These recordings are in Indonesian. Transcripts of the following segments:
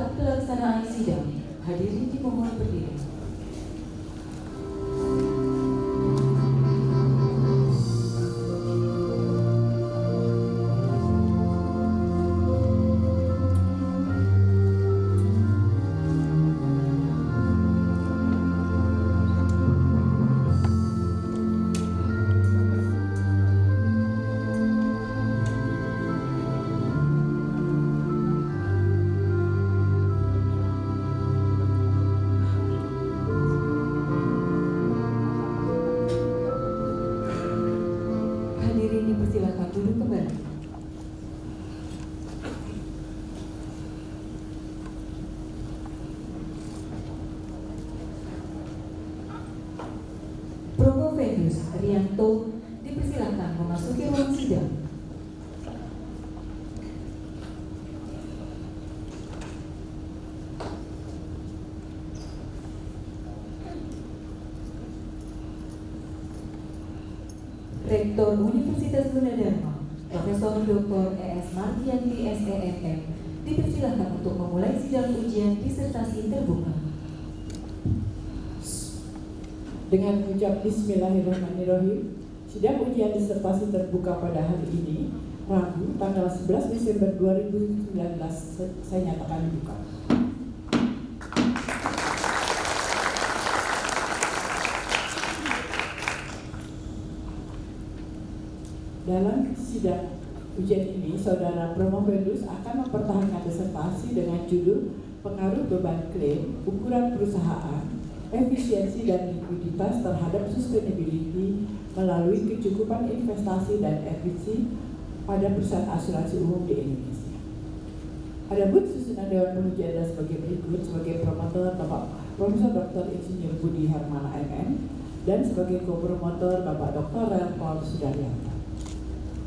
Tempat pelaksanaan sidang, hadirin dimohon berdiri. Hadirin dipersilakan duduk kembali. Promo Venus Rianto dipersilakan memasuki ruang sidang. Rektor Universitas Gunadarma, Profesor Dr. E.S. Mardianti SEMM, dipersilakan untuk memulai sidang ujian disertasi terbuka. Dengan mengucap Bismillahirrahmanirrahim, sidang ujian disertasi terbuka pada hari ini, Rabu, tanggal 11 Desember 2019, saya nyatakan dibuka. Dalam sidang ujian ini, Saudara Promovendus akan mempertahankan disertasi dengan judul Pengaruh Beban Klaim, Ukuran Perusahaan, Efisiensi dan Likuiditas terhadap Sustainability melalui kecukupan investasi dan efisi pada perusahaan asuransi umum di Indonesia. Adapun susunan Dewan Penguji adalah sebagai berikut: sebagai promotor Bapak Profesor Dr. Insinyur Budi Hermana MM, dan sebagai co-promotor Bapak Dr. Paul Sudaryanto.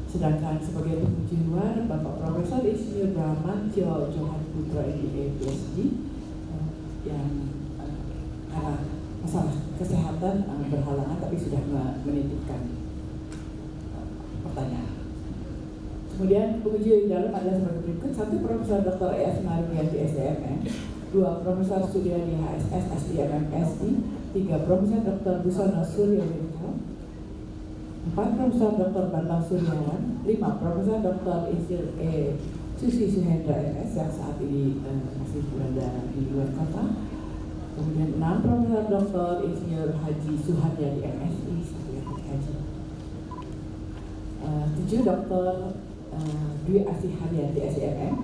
Sedangkan sebagai penguji luar Bapak Profesor Insinyur Bramantyo Johan Putra MBA PhD yang karena masalah kesehatan berhalangan tapi sudah menitipkan pertanyaan. Kemudian penguji di dalam adalah sebagai berikut: 1 Profesor Dr. E.S. Mardianti SEMM, 2 Profesor Sudiadi HSS SDMM SD, 3 Profesor Dr. Busono Suryowirjo, 4 Profesor Dr. Bambang Suryawan, 5 Profesor Dr. Insinyur Susi Suhendra MS yang saat ini masih berada di luar kota, kemudian 6 Profesor Dr. Insinyur Haji Suharyadi MSI Sekretariat Haji, 7 Dr. Dwi Asih Haryadi SEMM,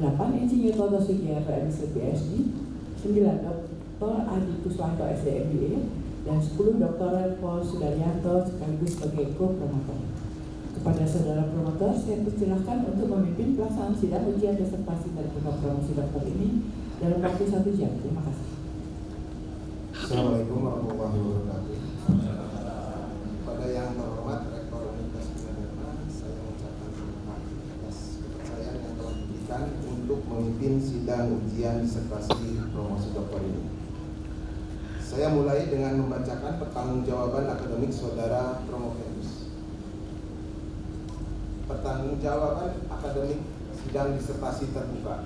8 Insinyur Toto Sugiharto MSc PhD, 9 Dr. Adi Kuswanto SDMBA, dan 10 Dr. Paul Sudaryanto sekaligus sebagai co-promotor. Kepada saudara promotor, saya persilahkan untuk memimpin pelaksanaan sidang ujian disertasi terbuka promosi dokter ini dalam waktu 1 jam. Terima kasih. Assalamualaikum warahmatullahi wabarakatuh. Pada yang terhormat Rektor Universitas Gunadarma, saya mengucapkan terima kasih atas kepercayaan yang telah diberikan untuk memimpin sidang ujian disertasi promosi dokter ini. Saya mulai dengan membacakan pertanggungjawaban akademik Saudara Promovendus. Pertanggungjawaban akademik sidang disertasi terbuka.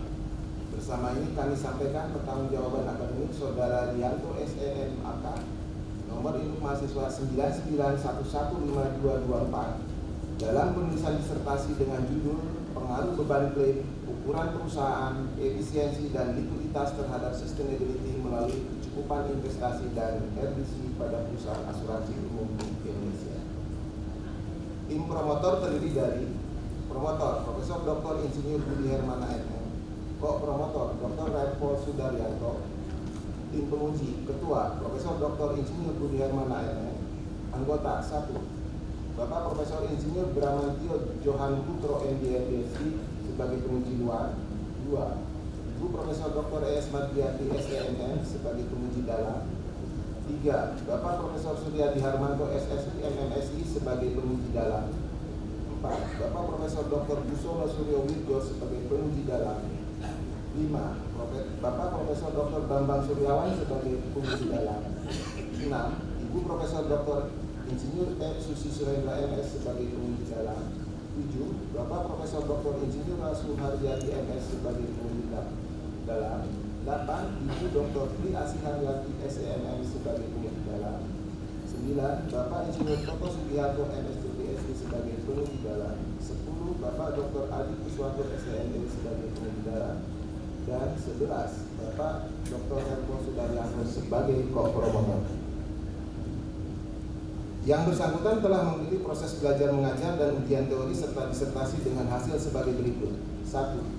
Bersama ini kami sampaikan pertanggungjawaban akademik Saudara Rianto SEM AK nomor induk mahasiswa 99115224 dalam penulisan disertasi dengan judul Pengaruh Beban Klaim, Ukuran Perusahaan, Efisiensi dan Likuiditas terhadap Sustainability melalui kecukupan investasi dan efisiensi pada perusahaan asuransi umum di Indonesia. Tim promotor terdiri dari promotor Profesor Dr. Insinyur Budi Hermana MM, co-promotor Dr. Paul Sudaryanto, tim penguji Ketua Profesor Dr. Insinyur Budi Hermana MM, anggota 1 Bapak Profesor Insinyur Bramantyo Johan Putro MBA PhD sebagai penguji luar, 2 Ibu Profesor Dr. E.S. Mardianti SEMM sebagai penguji dalam, 3 Bapak Profesor Suryadi Harmanto SSI MMSI sebagai penguji dalam, 4 Bapak Profesor Dr. Busono Suryowirjo sebagai penguji dalam, 5 Bapak Profesor Dr. Bambang Suryawan sebagai penguji dalam, 6 Ibu Profesor Dr. Insinyur Susi Suhendra MS sebagai penguji dalam, 7 Bapak Profesor Dr. Insinyur Suharyadi MS sebagai penguji dalam, Dr. Tri Asihanwati SEMM sebagai peneliti dalam. 9. Bapak Insinyur Toto Sugiharto MSc sebagai peneliti dalam. 10. Bapak Dr. Adi Kuswanto SEMM sebagai peneliti dalam. Dan 11. Bapak Dr. Herbo Sudaryanto sebagai co-promotor. Yang bersangkutan telah mengikuti proses belajar mengajar dan ujian teori serta disertasi dengan hasil sebagai berikut. 1.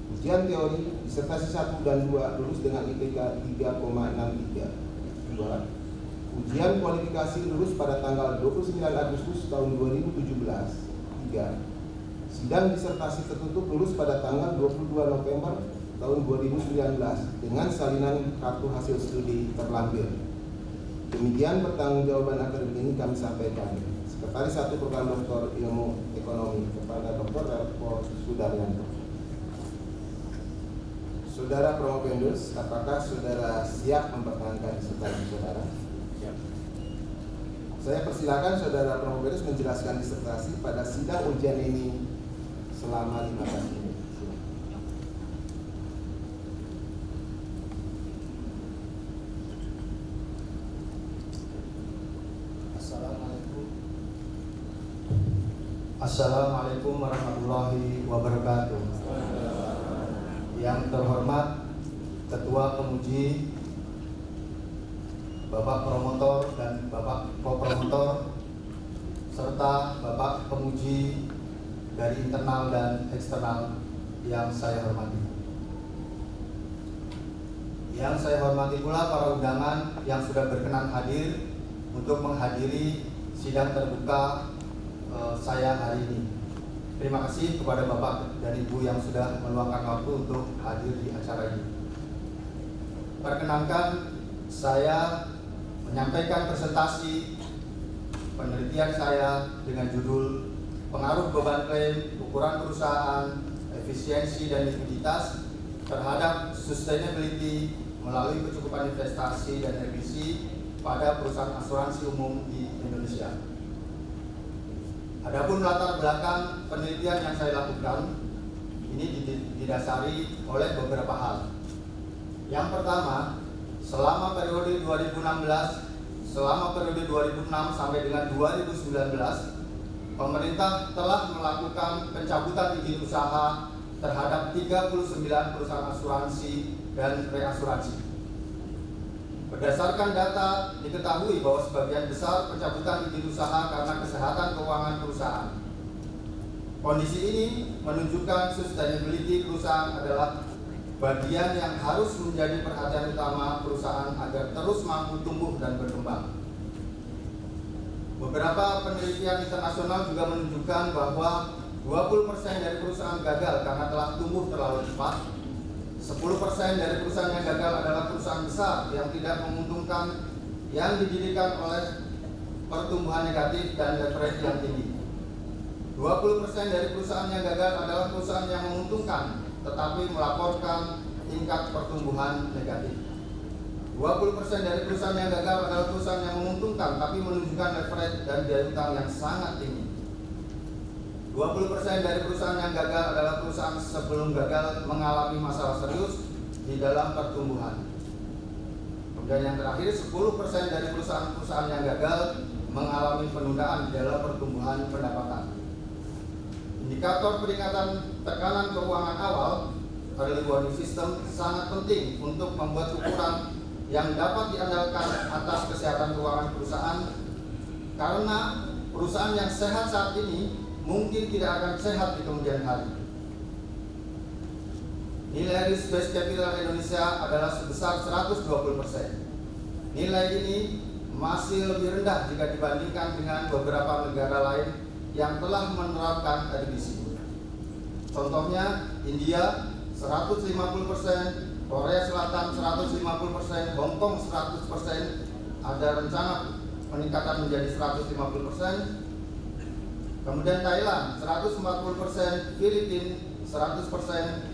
Ujian teori disertasi 1 dan 2 lulus dengan IPK 3,63. 2. Ujian kualifikasi lulus pada tanggal 29 Agustus tahun 2017. 3. Sidang disertasi tertutup lulus pada tanggal 22 November tahun 2019 dengan salinan kartu hasil studi terlampir. Demikian pertanggungjawaban akademik ini kami sampaikan. Sekretaris 1 Program Doktor Ilmu Ekonomi kepada Dr. Herbo Sudaryanto. Saudara Promovendus, apakah saudara siap mempertahankan disertasi saudara? Siap. Saya persilakan saudara Promovendus menjelaskan disertasi pada sidang ujian ini selama 15 menit. Assalamualaikum warahmatullahi wabarakatuh. Yang terhormat Ketua Penguji, Bapak Promotor dan Bapak Co-Promotor, serta Bapak Penguji dari internal dan eksternal yang saya hormati. Yang saya hormati pula para undangan yang sudah berkenan hadir untuk menghadiri sidang terbuka saya hari ini. Terima kasih kepada Bapak dan Ibu yang sudah meluangkan waktu untuk hadir di acara ini. Perkenankan saya menyampaikan presentasi penelitian saya dengan judul Pengaruh Beban Klaim, Ukuran Perusahaan, Efisiensi dan Likuiditas terhadap Sustainability melalui kecukupan investasi dan revisi pada perusahaan asuransi umum di Indonesia. Adapun latar belakang penelitian yang saya lakukan ini didasari oleh beberapa hal. Yang pertama, selama periode 2016 sampai dengan 2019, pemerintah telah melakukan pencabutan izin usaha terhadap 39 perusahaan asuransi dan reasuransi. Berdasarkan data, diketahui bahwa sebagian besar pencabutan izin usaha karena kesehatan keuangan perusahaan. Kondisi ini menunjukkan sustainability perusahaan adalah bagian yang harus menjadi perhatian utama perusahaan agar terus mampu tumbuh dan berkembang. Beberapa penelitian internasional juga menunjukkan bahwa 20% dari perusahaan gagal karena telah tumbuh terlalu cepat. 10% dari perusahaan yang gagal adalah perusahaan besar yang tidak menguntungkan, yang didirikan oleh pertumbuhan negatif dan leverage yang tinggi. 20% dari perusahaan yang gagal adalah perusahaan yang menguntungkan tetapi melaporkan tingkat pertumbuhan negatif. 20% dari perusahaan yang gagal adalah perusahaan yang menguntungkan tapi menunjukkan leverage dan biaya utang yang sangat tinggi. 20% dari perusahaan yang gagal adalah perusahaan sebelum gagal mengalami masalah serius di dalam pertumbuhan. Kemudian yang terakhir, 10% dari perusahaan-perusahaan yang gagal mengalami penundaan di dalam pertumbuhan pendapatan. Indikator peringatan tekanan keuangan awal early warning system sangat penting untuk membuat ukuran yang dapat diandalkan atas kesehatan keuangan perusahaan, karena perusahaan yang sehat saat ini mungkin tidak akan sehat di kemudian hari. Nilai risk based capital Indonesia adalah sebesar 120%. Nilai ini masih lebih rendah jika dibandingkan dengan beberapa negara lain yang telah menerapkan RBC. Contohnya India 150%, Korea Selatan 150%, Hong Kong 100%, ada rencana peningkatan menjadi 150%. Kemudian Thailand 140%, Filipina 100%,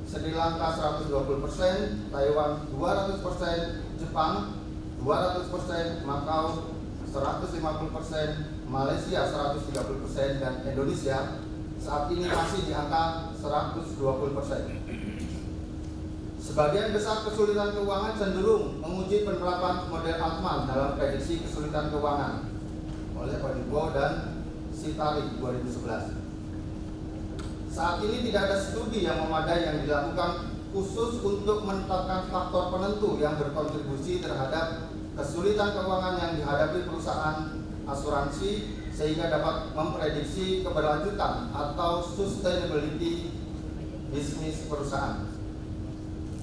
Sri Lanka 120%, Taiwan 200%, Jepang 200%, Macau 150%, Malaysia 130%, dan Indonesia saat ini masih di angka 120%. Sebagian besar kesulitan keuangan cenderung menguji penerapan model Altman dalam prediksi kesulitan keuangan oleh Padibo dan Sitali 2011. Saat ini tidak ada studi yang memadai yang dilakukan khusus untuk menetapkan faktor penentu yang berkontribusi terhadap kesulitan keuangan yang dihadapi perusahaan asuransi sehingga dapat memprediksi keberlanjutan atau sustainability bisnis perusahaan.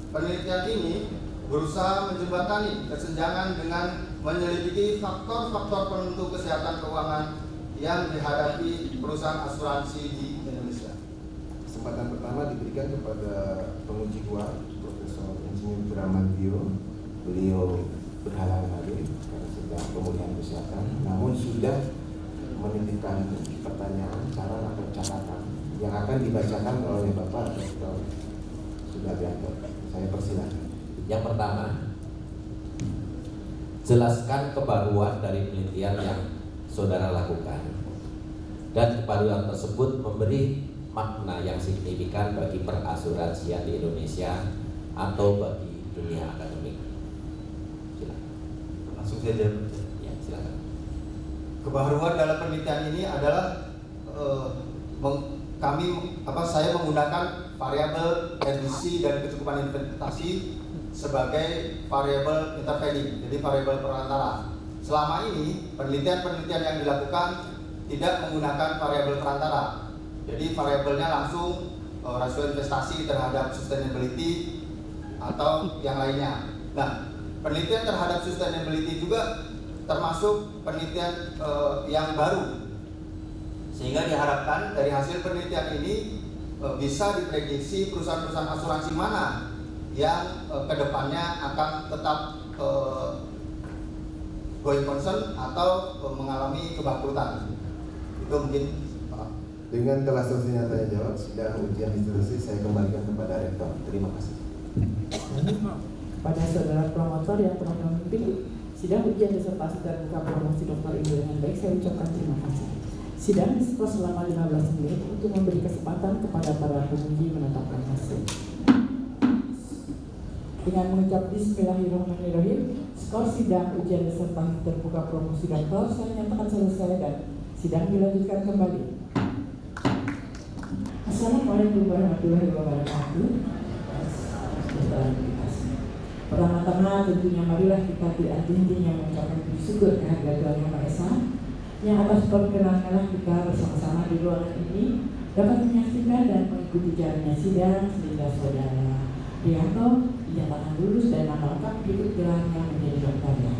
Penelitian ini berusaha menjembatani kesenjangan dengan menyelidiki faktor-faktor penentu kesehatan keuangan yang dihadapi perusahaan asuransi di Indonesia. Kesempatan pertama diberikan kepada penguji luar, Profesor Insinyur Bramantio. Beliau berhalangan hadir karena sedang pemulihan kesehatan, namun sudah menitipkan pertanyaan, saran atau catatan yang akan dibacakan oleh Bapak Dr. Sudabianto. Saya persilakan. Yang pertama, jelaskan kebaruan dari penelitian yang saudara lakukan, dan kebaruan tersebut memberi makna yang signifikan bagi perasuransian di Indonesia atau bagi dunia akademik. Silakan. Langsung saja. Ya, silakan. Kebaruan dalam penelitian ini adalah saya menggunakan variabel emisi dan kecukupan investasi sebagai variabel intervening, jadi variabel perantara. Selama ini penelitian-penelitian yang dilakukan tidak menggunakan variabel perantara, jadi variabelnya langsung rasio investasi terhadap sustainability atau yang lainnya. Nah, penelitian terhadap sustainability juga termasuk penelitian yang baru, sehingga diharapkan dari hasil penelitian ini bisa diprediksi perusahaan-perusahaan asuransi mana yang kedepannya akan tetap going concern atau mengalami kebangkrutan. Itu mungkin. Dengan telah selesainya tanya jawab, sidang ujian institusi saya kembalikan kepada Rektor. Terima kasih. Kepada saudara promotor yang telah memimpin sidang ujian disertasi terbuka promosi doktor Ibu dengan baik, saya ucapkan terima kasih. Sidang diskors selama 15 menit untuk memberi kesempatan kepada para penguji menetapkan hasil. Dengan mengucap Bismillahirrahmanirrahim, skor sidang ujian disertasi terbuka promosi doktor saya nyatakan selesai dan sidang dilanjutkan kembali. Assalamualaikum warahmatullahi wabarakatuh. Pertama-tama tentunya marilah kita hati-hatinya mengucapkan puji syukur kehadirat Tuhan Yang Maha Esa, yang atas perkenankanlah kita bersama-sama di ruangan ini dapat menyaksikan dan mengikuti jalannya sidang sehingga saudara Rianto dinyatakan lulus dan nama lengkap berikut gelarnya menjadi dokternya.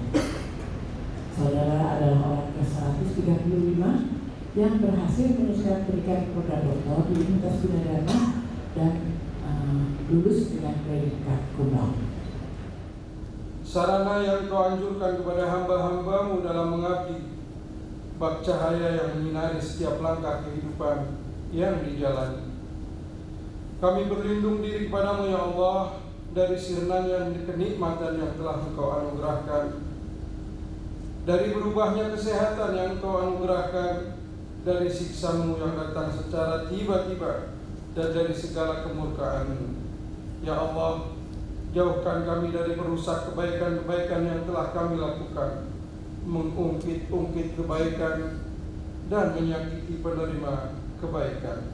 Saudara adalah orang ke-135 yang berhasil menyelesaikan pendidikan program doktor di Universitas Gunadarma dan lulus dengan predikat cum laude. Sarana yang kau anjurkan kepada hamba-hambamu dalam mengabdi, bak cahaya yang menyinari setiap langkah kehidupan yang dijalani. Kami berlindung diri kepadamu ya Allah dari sirnanya kenikmatan yang telah Engkau anugerahkan, dari berubahnya kesehatan yang Engkau anugerahkan, dari siksa-Mu yang datang secara tiba-tiba, dan dari segala kemurkaan. Ya Allah, jauhkan kami dari merusak kebaikan-kebaikan yang telah kami lakukan, mengungkit-ungkit kebaikan dan menyakiti penerima kebaikan.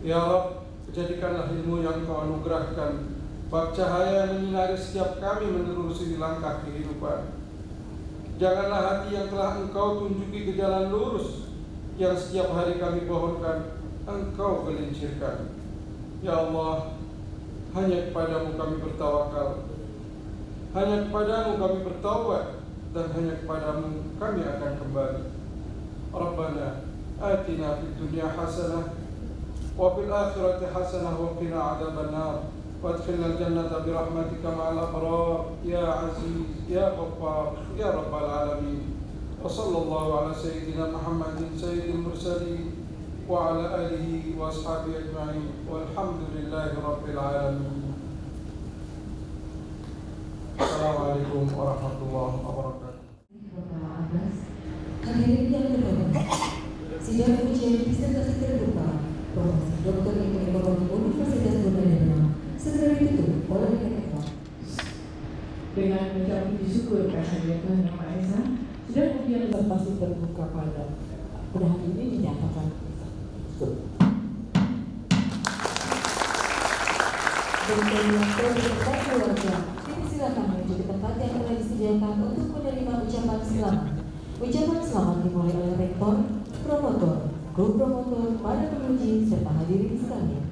Ya Rabb, jadikanlah ilmu yang Kau anugerahkan bak cahaya yang menyinari setiap kami menelusuri langkah kehidupan. Janganlah hati yang telah Engkau tunjuki ke jalan lurus yang setiap hari kami pohonkan, Engkau gelincirkan. Ya Allah, hanya kepadamu kami bertawakal, hanya kepadamu kami bertaubat, dan hanya kepadamu kami akan kembali. Rabbana atina fid dunya hasanah wa fil akhirati hasanah wa qina adzabannar wa adkhilna al-jannata bi rahmatika ma'al abrar ya aziz ya ghaffar ya rabbal alamin. Wa sallallahu ala sayyidina Muhammadin sayyidil mursalin wa ala alihi wa ashabihi ajma'in walhamdulillahi rabbil alamin. Assalamualaikum warahmatullahi wabarakatuh. Hadirin yang berbahagia, sidang ujian disertasi terbuka promosi Doktor Ilmu Ekonomi Universitas Gunadarma segera ditutup oleh rektor. Dengan mengucap puji syukur kehadiran Tuhan Yang Maha Esa, sidang ujian disertasi terbuka pada hari ini dinyatakan tutup. Dari Rektor beserta keluarga, dipersilakan menuju ke tempat yang telah disediakan untuk menerima ucapan selamat. Ucapan selamat dimulai oleh Rektor, promotor, grup promotor, para penguji, serta hadirin sekalian.